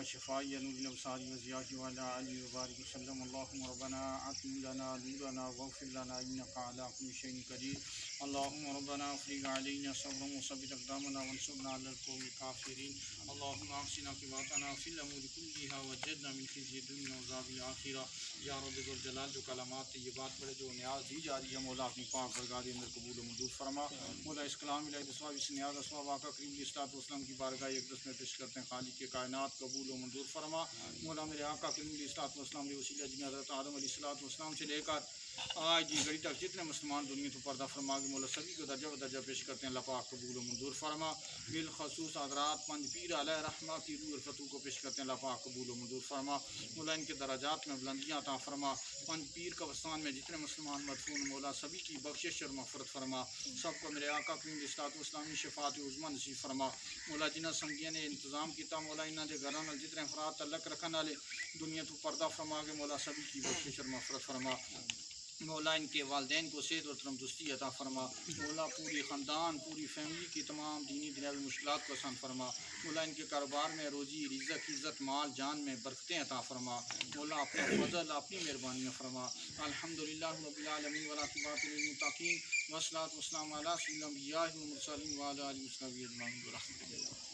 وشفاء نور الابصار وضیاء وعلى آلہ وبارک وسلم اللهم ربنا اتم لنا نورنا واغفر لنا انك على كل شيء قدير اللهم ربنا افرغ علينا صبرا وثبت اقدامنا وانصرنا على القوم الكافرين اللهم احسن عاقبتنا في الامور كلها واجرنا من خزي الدنيا وعذاب الاخره یا رب ذو الجلال جو کلمات طیبات پڑھے جو نیاز دی جا رہی ہے مولا اپنی پاک برگاہ کے اندر قبول و منظور فرما مولا اس کلام الہی دسواب اس نیاز اسواب آقا کریم علیہ الصلوۃ والسلام کی بارگاہ اقدس میں پیش کرتے ہیں خالق کے کائنات قبول و منظور فرما مولا میرے آقا کریم علیہ الصلوۃ والسلام کے وسیلہ جن حضرت آدم علیہ الصلوۃ والسلام سے لے کر آج کی گھڑی تک جتنے مسلمان دنیا تو پردہ فرما کے مولا سبھی کو درجہ بدرجہ پیش کرتے ہیں اللہ پاک قبول و منظور فرما بالخصوص حضرات پنج پیر علیہ رحمہ کی روح الفتوح کو پیش کرتے ہیں اللہ پاک قبول و منظور فرما مولا ان کے درجات میں بلندیاں عطا فرما پنج پیر قبرستان میں جتنے مسلمان مدفون مولا سبھی کی بخشش اور مغفرت فرما سب کو میرے آقا کریم علیہ الصلوۃ والسلام کی شفاعت عظمیٰ نصیب فرما مولا جنہ سنگیاں نے انتظام کیتا مولا انہاں دے گھراں نال جتنے افراد تعلق رکھن والے دنیا تو پردہ فرما کے مولا سبھی کی بخشش اور مغفرت فرما مولا ان کے والدین کو صحت و تندرستی عطا فرما مولا پوری خاندان پوری فیملی کی تمام دینی دنیاوی مشکلات کو آسان فرما مولا ان کے کاروبار میں روزی رزق عزت مال جان میں برکتیں عطا فرما مولا اپنا فضل اپنی مہربانیاں فرما الحمدللہ رب العالمین والعاقبۃ للمتقین والصلاۃ والسلام علی سیدنا الانبیاء والمرسلین وعلی آلہ وصحبہ اجمعین برحمتک یا